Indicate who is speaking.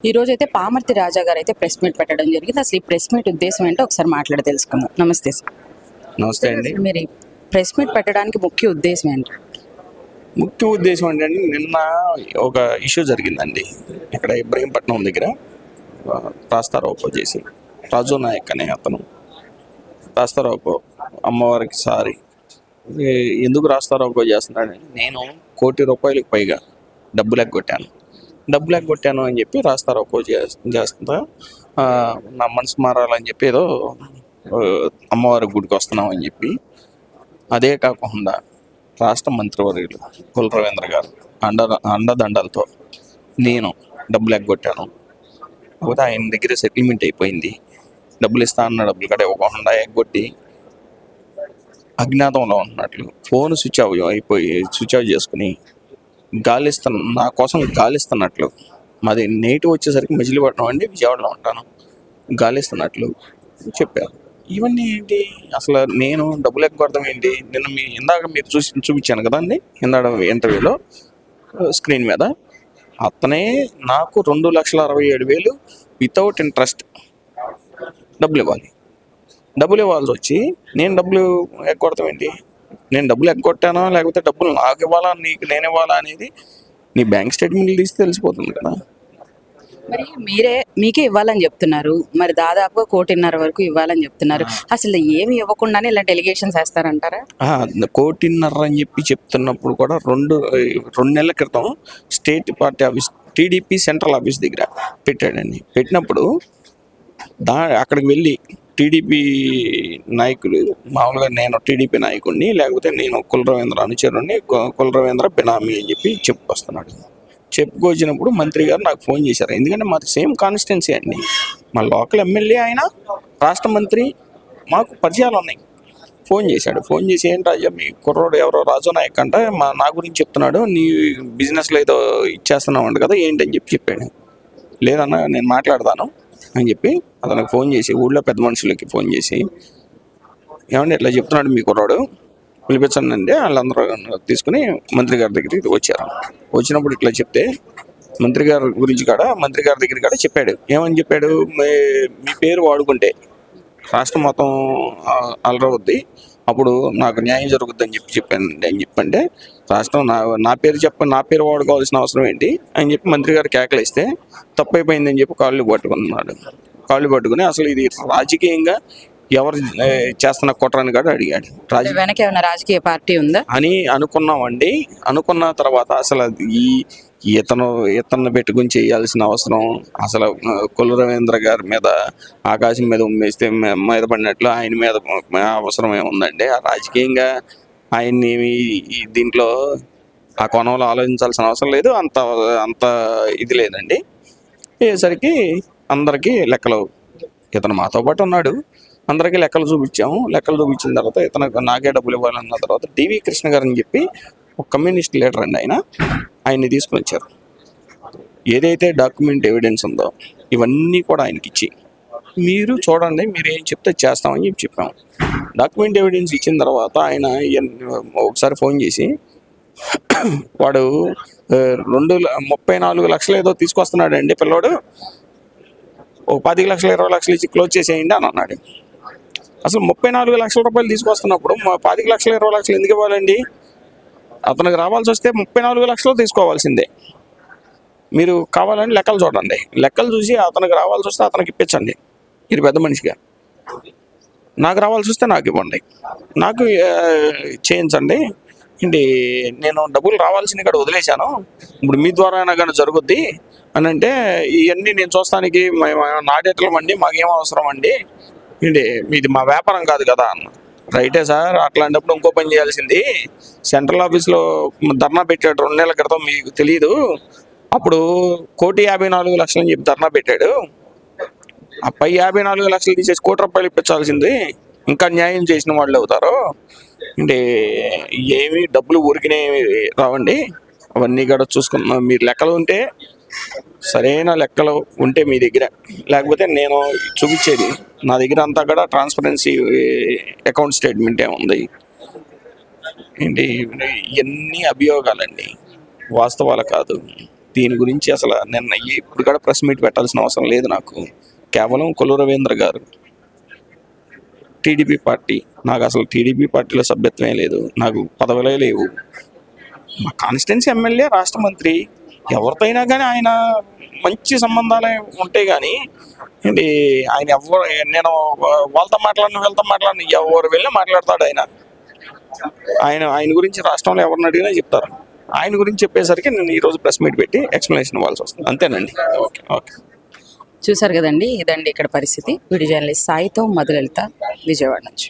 Speaker 1: ఈ రోజు అయితే పామర్తి రాజా గారు అయితే ప్రెస్ మీట్ పెట్టడం జరిగింది. అసలు ఈ ప్రెస్ మీట్ ఉద్దేశం ఏంటో ఒకసారి మాట్లాడి తెలుసుకుందాం. నమస్తే సార్.
Speaker 2: నమస్తే అండి.
Speaker 1: అసలు మీరు ఈ ప్రెస్ మీట్ పెట్టడానికి ముఖ్య ఉద్దేశం ఏంటి?
Speaker 2: ముఖ్య ఉద్దేశం ఏంటంటే నిన్న ఒక ఇష్యూ జరిగిందండి. ఇక్కడ ఇబ్రహీంపట్నం దగ్గర రాస్తారోకో చేసి రాజు నాయక్ అనే అతను రాస్తారోకో అమ్మవారికి సారీ ఎందుకు రాస్తారోకో చేస్తున్నాడని నేను ₹1,00,00,000 పైగా డబ్బులు ఎగ్గొట్టాను అని చెప్పి రాస్తారోకో చేస్తుందా నా మనసు మారాలని చెప్పి ఏదో అమ్మవారి గుడికి వస్తున్నాం అని చెప్పి, అదే కాకుండా రాష్ట్ర మంత్రివర్యులు కుల రవీంద్ర గారు అండదండలతో నేను డబ్బులు ఎగ్గొట్టాను. కాకపోతే ఆయన దగ్గర సెటిల్మెంట్ అయిపోయింది. డబ్బులు ఇస్తా అన్న డబ్బులు కూడా ఇవ్వకుండా ఎగ్గొట్టి అజ్ఞాతంలో ఉంటున్నట్లు ఫోన్ స్విచ్ ఆఫ్ చేసుకుని నా కోసం గాలిస్తున్నట్లు, మాది నేటివ్ వచ్చేసరికి మజిలీపట్నం అండి, విజయవాడలో ఉంటాను, గాలిస్తున్నట్లు చెప్పారు. ఇవన్నీ ఏంటి అసలు? నేను డబ్బులు ఎగ్గొడతాం ఏంటి? నిన్న ఇందాక మీరు చూపించాను కదండి, ఇందాక ఇంటర్వ్యూలో స్క్రీన్ మీద అతనే నాకు 2,67,000 వితౌట్ ఇంట్రెస్ట్ డబ్బులు ఇవ్వాల్సి వచ్చి నేను డబ్బులు ఎగ్గొడతాం ఏంటి? నేను డబ్బులు ఎగ్గొట్టానా లేకపోతే డబ్బులు నాకు ఇవ్వాలా నీకు నేను ఇవ్వాలా అనేది నీ బ్యాంక్ స్టేట్మెంట్లు తీస్తే తెలిసిపోతుంది కదా.
Speaker 1: మరి మీకే ఇవ్వాలని చెప్తున్నారు, మరి దాదాపుగా 1,50,00,000 వరకు ఇవ్వాలని చెప్తున్నారు. అసలు ఏమి ఇవ్వకుండానే ఇలాంటి ఎలిగేషన్స్ వేస్తారంటారా?
Speaker 2: 1,50,00,000 అని చెప్తున్నప్పుడు కూడా రెండు నెలల క్రితం state party office TDP central office దగ్గర పెట్టాడండి. పెట్టినప్పుడు అక్కడికి వెళ్ళి టీడీపీ నాయకులు, మామూలుగా నేను టీడీపీ నాయకుడిని లేకపోతే నేను కుల రవీంద్ర అనుచరుడిని, కుల రవీంద్ర బినామీ అని చెప్పి చెప్పుకొచ్చినప్పుడు మంత్రి గారు నాకు ఫోన్ చేశారు. ఎందుకంటే మాది సేమ్ కాన్స్టిట్యున్సీ అండి, మా లోకల్ ఎమ్మెల్యే ఆయన, రాష్ట్ర మంత్రి, మాకు పరిచయాలు ఉన్నాయి. ఫోన్ చేసి ఏంటి రాజా మీ కుర్రోడు ఎవరో రాజు నాయక్ అంటే నా గురించి చెప్తున్నాడు, నీ బిజినెస్లో ఏదో ఇచ్చేస్తున్నావు అంట కదా ఏంటని చెప్పాడు. లేదన్నా నేను మాట్లాడతాను అని చెప్పి అతనికి ఫోన్ చేసి, ఊళ్ళో పెద్ద మనుషులకి ఫోన్ చేసి, ఏమంటే ఇట్లా చెప్తున్నాడు మీ కుర్రాడు, పిలిపించండి అంటే వాళ్ళందరూ తీసుకుని మంత్రి గారి దగ్గరికి వచ్చారు. వచ్చినప్పుడు ఇట్లా చెప్తే మంత్రి గారి దగ్గర చెప్పాడు. ఏమని చెప్పాడు? మీ పేరు వాడుకుంటే రాష్ట్రం మొత్తం అలరవుద్ది, అప్పుడు నాకు న్యాయం జరుగుద్ది అని చెప్పంటే రాష్ట్రం నా పేరు వాడుకోవాల్సిన అవసరం ఏంటి అని చెప్పి మంత్రి గారు కేకలేస్తే తప్పైపోయిందని చెప్పి కాళ్ళు పట్టుకుని అసలు ఇది రాజకీయంగా ఎవరు చేస్తున్న కుట్రని కూడా అడిగాడు.
Speaker 1: వెనక ఏమైనా రాజకీయ పార్టీ ఉందా
Speaker 2: అని అనుకున్నామండి. అనుకున్న తర్వాత అసలు ఇతను పెట్టుకుని చేయాల్సిన అవసరం, అసలు కుల రవీంద్ర గారి మీద ఆకాశం మీద ఉమ్మేస్తే మీద పడినట్లు ఆయన మీద అవసరం ఏముందండి? రాజకీయంగా ఆయన్ని దీంట్లో ఆ కోణంలో ఆలోచించాల్సిన అవసరం లేదు, అంత ఇది లేదండి. అయ్యేసరికి అందరికీ లెక్కలు, ఇతను మాతో పాటు ఉన్నాడు, అందరికీ లెక్కలు చూపించిన తర్వాత నాకే డబ్బులు ఇవ్వాలన్న తర్వాత డివి కృష్ణ గారు అని చెప్పి ఒక కమ్యూనిస్ట్ లీడర్ అండి, ఆయన్ని తీసుకుని వచ్చారు. ఏదైతే డాక్యుమెంట్ ఎవిడెన్స్ ఉందో ఇవన్నీ కూడా ఆయనకి ఇచ్చి, మీరు చూడండి, మీరు ఏం చెప్తే చేస్తామని చెప్పాము. డాక్యుమెంట్ ఎవిడెన్స్ ఇచ్చిన తర్వాత ఆయన ఒకసారి ఫోన్ చేసి, వాడు 34 లక్షలు ఏదో తీసుకొస్తున్నాడండి పిల్లోడు, ఒక 10 లక్షలు 20 లక్షలు ఇచ్చి క్లోజ్ చేసేయండి అని అన్నాడు. అసలు 34 లక్షల రూపాయలు తీసుకొస్తున్నప్పుడు 10 లక్షలు 20 లక్షలు ఎందుకు ఇవ్వాలండి? అతనికి రావాల్సి వస్తే 34 లక్షలు తీసుకోవాల్సిందే. మీరు కావాలని లెక్కలు చూడండి, లెక్కలు చూసి అతనికి రావాల్సి వస్తే అతనికి ఇప్పించండి, ఇది పెద్ద మనిషిగా. నాకు రావాల్సి వస్తే నాకు ఇవ్వండి, నాకు చేయించండి. ఏంటి, నేను డబ్బులు రావాల్సిన ఇక్కడ వదిలేశాను, ఇప్పుడు మీ ద్వారా అయినా కానీ జరుగుద్ది అని అంటే, ఇవన్నీ నేను చూస్తానికి నాడేటలం అండి, మాకేం అవసరం అండి, ఏంటి ఇది మా వ్యాపారం కాదు కదా అన్న. రైటే సార్, అట్లాంటప్పుడు ఇంకో పని చేయాల్సింది, సెంట్రల్ ఆఫీస్లో ధర్నా పెట్టాడు 2 నెలల క్రితం, మీకు తెలియదు, అప్పుడు 1,54,00,000 అని చెప్పి ధర్నా పెట్టాడు, ఆ పై 54 లక్షలు తీసేసి ₹1,00,00,000 ఇప్పించాల్సింది, ఇంకా న్యాయం చేసిన వాళ్ళు అవుతారు. అంటే ఏమి డబ్బులు ఊరికినే రావండి, అవన్నీ కూడా చూసుకున్నాం. మీరు లెక్కలు ఉంటే, సరైన లెక్కలు ఉంటే మీ దగ్గర, లేకపోతే నేను చూపించేది నా దగ్గర అంతా కూడా ట్రాన్స్పరెన్సీ అకౌంట్ స్టేట్మెంటే ఉంది. ఏంటి ఇవన్నీ అభియోగాలండి, వాస్తవాలు కాదు. దీని గురించి అసలు నిన్న ఇప్పుడు కూడా ప్రెస్ మీట్ పెట్టాల్సిన అవసరం లేదు నాకు. కేవలం కొల్లు రవీంద్ర గారు టీడీపీ పార్టీ, నాకు అసలు టీడీపీ పార్టీలో సభ్యత్వమే లేదు, నాకు పదవులే లేవు. మా కాన్స్టిట్యున్సీ ఎమ్మెల్యే, రాష్ట్ర మంత్రి, ఎవరితో అయినా కానీ ఆయన మంచి సంబంధాలే ఉంటాయి. కానీ ఏంటి ఆయన ఎవరు, నేను వాళ్ళతో మాట్లాడిన వీళ్ళతో మాట్లాడిన ఎవరు వెళ్ళి మాట్లాడతాడు ఆయన. ఆయన ఆయన గురించి రాష్ట్రంలో ఎవరిని అడిగినా చెప్తారు. ఆయన గురించి చెప్పేసరికి నేను ఈరోజు ప్రెస్ మీట్ పెట్టి ఎక్స్ప్లెనేషన్ ఇవ్వాల్సి వస్తుంది. అంతేనండి. Okay okay.
Speaker 1: చూసారు కదండి, ఇదండి ఇక్కడ పరిస్థితి. వీడియో జర్నలిస్ట్ సాయితో మధులలిత, విజయవాడ నుంచి.